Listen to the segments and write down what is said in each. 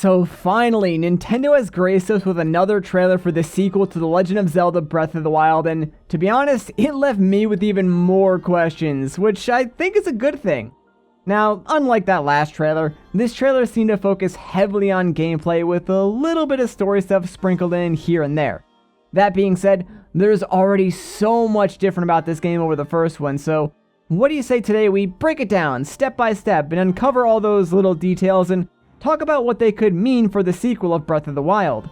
So finally, Nintendo has graced us with another trailer for the sequel to The Legend of Zelda Breath of the Wild, and to be honest, it left me with even more questions, which I think is a good thing. Now, unlike that last trailer, this trailer seemed to focus heavily on gameplay with a little bit of story stuff sprinkled in here and there. That being said, there's already so much different about this game over the first one, so what do you say today we break it down step by step and uncover all those little details and talk about what they could mean for the sequel of Breath of the Wild.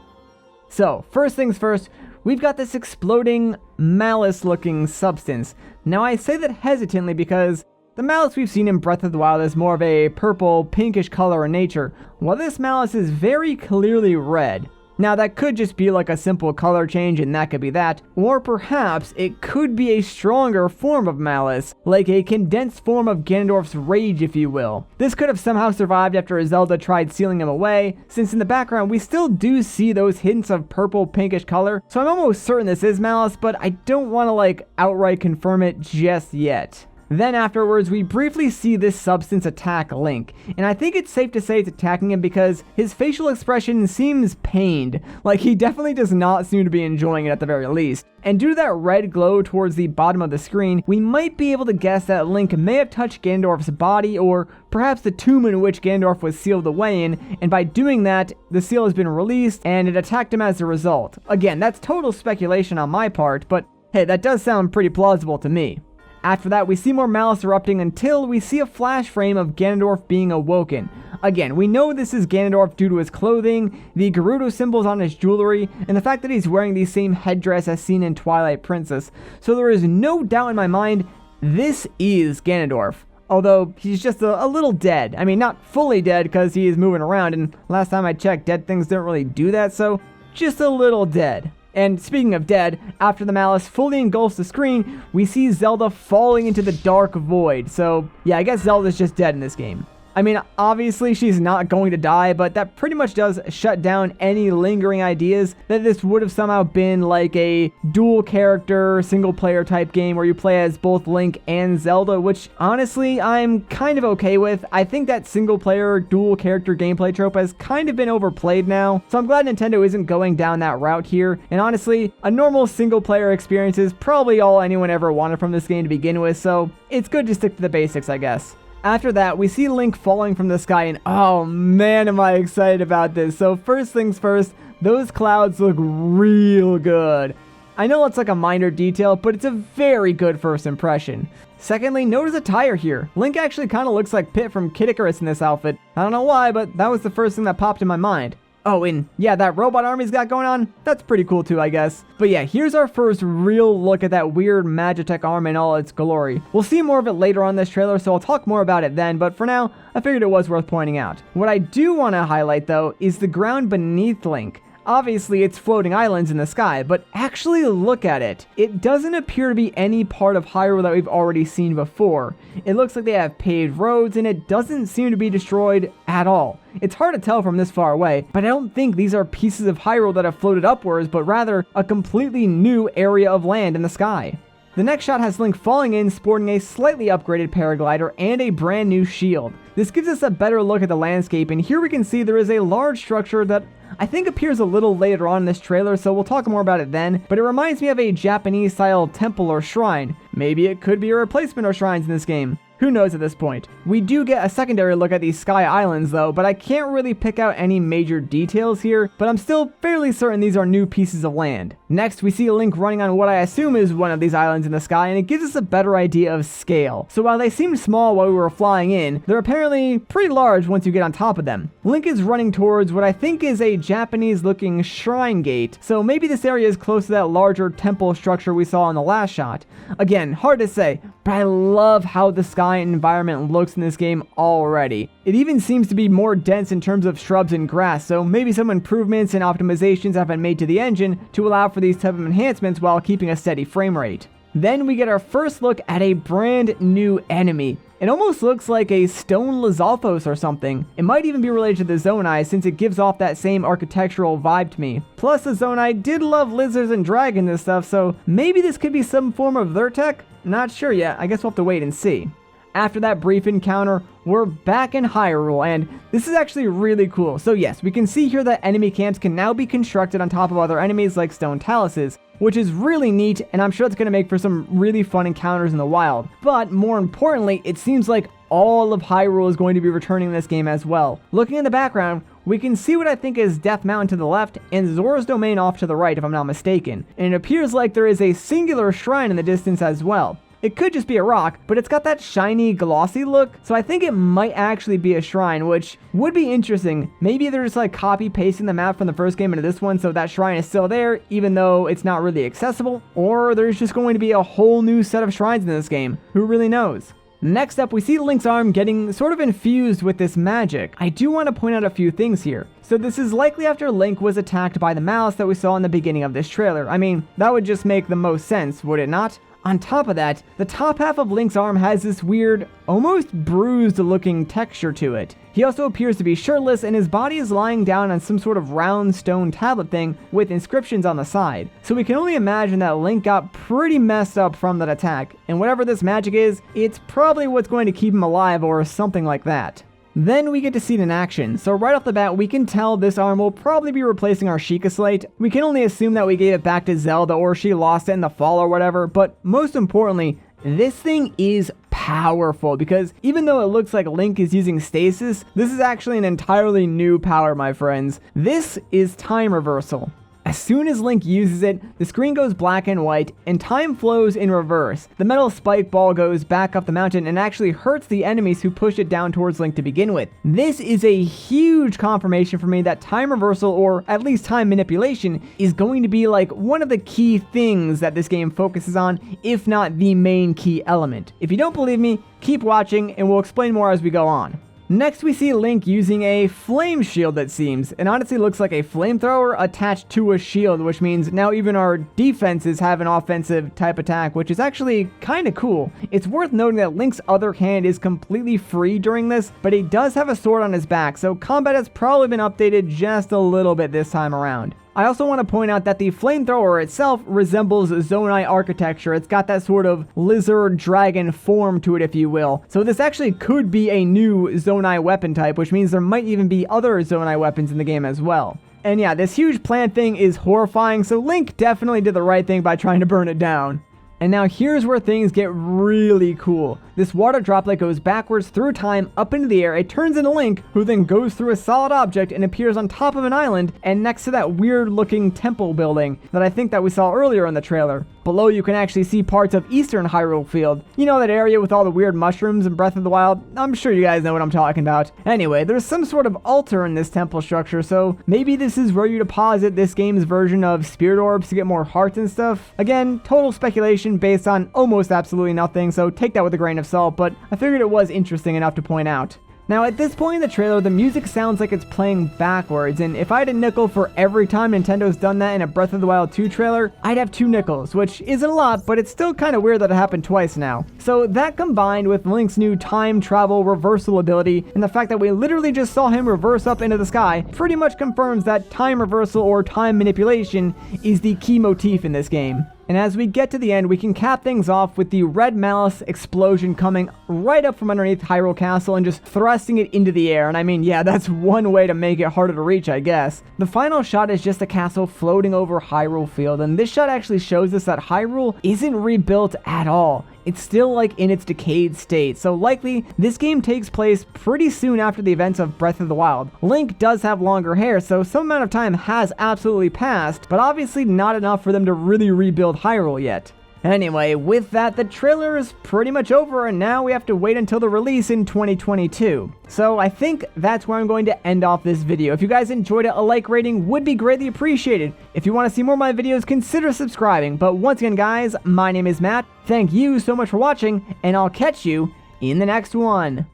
So, first things first, we've got this exploding malice-looking substance. Now, I say that hesitantly because the malice we've seen in Breath of the Wild is more of a purple, pinkish color in nature, while this malice is very clearly red. Now, that could just be like a simple color change and that could be that, or perhaps it could be a stronger form of malice, like a condensed form of Ganondorf's rage, if you will. This could have somehow survived after Zelda tried sealing him away, since in the background we still do see those hints of purple pinkish color, so I'm almost certain this is malice, but I don't want to outright confirm it just yet. Then afterwards, we briefly see this substance attack Link, and I think it's safe to say it's attacking him because his facial expression seems pained, like he definitely does not seem to be enjoying it at the very least. And due to that red glow towards the bottom of the screen, we might be able to guess that Link may have touched Ganondorf's body, or perhaps the tomb in which Ganondorf was sealed away in, and by doing that, the seal has been released, and it attacked him as a result. Again, that's total speculation on my part, but hey, that does sound pretty plausible to me. After that, we see more malice erupting until we see a flash frame of Ganondorf being awoken. Again, we know this is Ganondorf due to his clothing, the Gerudo symbols on his jewelry, and the fact that he's wearing the same headdress as seen in Twilight Princess. So there is no doubt in my mind, this is Ganondorf. Although, he's just a little dead. I mean, not fully dead because he is moving around, and last time I checked, dead things don't really do that, so just a little dead. And speaking of dead, after the malice fully engulfs the screen, we see Zelda falling into the dark void. So yeah, I guess Zelda's just dead in this game. I mean, obviously she's not going to die, but that pretty much does shut down any lingering ideas that this would have somehow been like a dual character, single player type game where you play as both Link and Zelda, which honestly, I'm kind of okay with. I think that single player, dual character gameplay trope has kind of been overplayed now, so I'm glad Nintendo isn't going down that route here. And honestly, a normal single player experience is probably all anyone ever wanted from this game to begin with, so it's good to stick to the basics, I guess. After that, we see Link falling from the sky, and oh man, am I excited about this. So first things first, those clouds look real good. I know it's like a minor detail, but it's a very good first impression. Secondly, notice a tire here. Link actually kind of looks like Pit from Kid Icarus in this outfit. I don't know why, but that was the first thing that popped in my mind. Oh, and yeah, that robot army he's got going on, that's pretty cool too, I guess. But yeah, here's our first real look at that weird Magitech arm in all its glory. We'll see more of it later on this trailer, so I'll talk more about it then, but for now, I figured it was worth pointing out. What I do want to highlight though, is the ground beneath Link. Obviously, it's floating islands in the sky, but actually look at it. It doesn't appear to be any part of Hyrule that we've already seen before. It looks like they have paved roads, and it doesn't seem to be destroyed at all. It's hard to tell from this far away, but I don't think these are pieces of Hyrule that have floated upwards, but rather a completely new area of land in the sky. The next shot has Link falling in, sporting a slightly upgraded paraglider and a brand new shield. This gives us a better look at the landscape, and here we can see there is a large structure that I think appears a little later on in this trailer, so we'll talk more about it then, but it reminds me of a Japanese-style temple or shrine. Maybe it could be a replacement of shrines in this game. Who knows at this point. We do get a secondary look at these sky islands though, but I can't really pick out any major details here, but I'm still fairly certain these are new pieces of land. Next, we see Link running on what I assume is one of these islands in the sky, and it gives us a better idea of scale. So while they seemed small while we were flying in, they're apparently pretty large once you get on top of them. Link is running towards what I think is a Japanese-looking shrine gate, so maybe this area is close to that larger temple structure we saw in the last shot. Again, hard to say, but I love how the sky environment looks in this game already. It even seems to be more dense in terms of shrubs and grass, so maybe some improvements and optimizations have been made to the engine to allow for these type of enhancements while keeping a steady frame rate. Then we get our first look at a brand new enemy. It almost looks like a stone Lizalfos or something. It might even be related to the Zonai since it gives off that same architectural vibe to me. Plus the Zonai did love lizards and dragons and stuff, so maybe this could be some form of their tech? Not sure yet, I guess we'll have to wait and see. after that brief encounter, we're back in Hyrule, and this is actually really cool. So yes, we can see here that enemy camps can now be constructed on top of other enemies like stone taluses, which is really neat, and I'm sure it's going to make for some really fun encounters in the wild. But more importantly, it seems like all of Hyrule is going to be returning in this game as well. Looking in the background, we can see what I think is Death Mountain to the left and Zora's Domain off to the right if I'm not mistaken. And it appears like there is a singular shrine in the distance as well. It could just be a rock, but it's got that shiny, glossy look, so I think it might actually be a shrine, which would be interesting. Maybe they're just like copy-pasting the map from the first game into this one, so that shrine is still there, even though it's not really accessible, or there's just going to be a whole new set of shrines in this game. Who really knows? Next up, we see Link's arm getting sort of infused with this magic. I do want to point out a few things here. So this is likely after Link was attacked by the mouse that we saw in the beginning of this trailer. I mean, that would just make the most sense, would it not? On top of that, the top half of Link's arm has this weird, almost bruised looking texture to it. He also appears to be shirtless, and his body is lying down on some sort of round stone tablet thing with inscriptions on the side. So we can only imagine that Link got pretty messed up from that attack, and whatever this magic is, it's probably what's going to keep him alive or something like that. Then we get to see it in action, so right off the bat we can tell this arm will probably be replacing our Sheikah Slate. We can only assume that we gave it back to Zelda or she lost it in the fall or whatever, but most importantly, this thing is powerful because even though it looks like Link is using stasis, this is actually an entirely new power, my friends. This is time reversal. As soon as Link uses it, the screen goes black and white, and time flows in reverse. The metal spike ball goes back up the mountain and actually hurts the enemies who pushed it down towards Link to begin with. This is a huge confirmation for me that time reversal, or at least time manipulation, is going to be like one of the key things that this game focuses on, if not the main key element. If you don't believe me, keep watching and we'll explain more as we go on. Next, we see Link using a flame shield, it seems. It honestly looks like a flamethrower attached to a shield, which means now even our defenses have an offensive type attack, which is actually kind of cool. It's worth noting that Link's other hand is completely free during this, but he does have a sword on his back, so combat has probably been updated just a little bit this time around. I also want to point out that the flamethrower itself resembles Zonai architecture. It's got that sort of lizard dragon form to it, if you will. So this actually could be a new Zonai weapon type, which means there might even be other Zonai weapons in the game as well. And yeah, this huge plant thing is horrifying, so Link definitely did the right thing by trying to burn it down. And now here's where things get really cool. This water droplet goes backwards through time up into the air. It turns into Link, who then goes through a solid object and appears on top of an island and next to that weird looking temple building that I think that we saw earlier in the trailer. Below you can actually see parts of Eastern Hyrule Field. You know that area with all the weird mushrooms in Breath of the Wild? I'm sure you guys know what I'm talking about. Anyway, there's some sort of altar in this temple structure, so maybe this is where you deposit this game's version of spirit orbs to get more hearts and stuff. Again, total speculation based on almost absolutely nothing, so take that with a grain of salt, but I figured it was interesting enough to point out. Now at this point in the trailer, the music sounds like it's playing backwards, and if I had a nickel for every time Nintendo's done that in a Breath of the Wild 2 trailer, I'd have 2 nickels, which isn't a lot, but it's still kind of weird that it happened twice now. So that combined with Link's new time travel reversal ability, and the fact that we literally just saw him reverse up into the sky, pretty much confirms that time reversal or time manipulation is the key motif in this game. And as we get to the end, we can cap things off with the Red Malice explosion coming right up from underneath Hyrule Castle and just thrusting it into the air. And I mean, yeah, that's one way to make it harder to reach, I guess. The final shot is just the castle floating over Hyrule Field, and this shot actually shows us that Hyrule isn't rebuilt at all. It's still like in its decayed state, so likely this game takes place pretty soon after the events of Breath of the Wild. Link does have longer hair, so some amount of time has absolutely passed, but obviously not enough for them to really rebuild Hyrule yet. Anyway, with that, the trailer is pretty much over, and now we have to wait until the release in 2022. So I think that's where I'm going to end off this video. If you guys enjoyed it, a like rating would be greatly appreciated. If you want to see more of my videos, consider subscribing. But once again, guys, my name is Matt. Thank you so much for watching, and I'll catch you in the next one.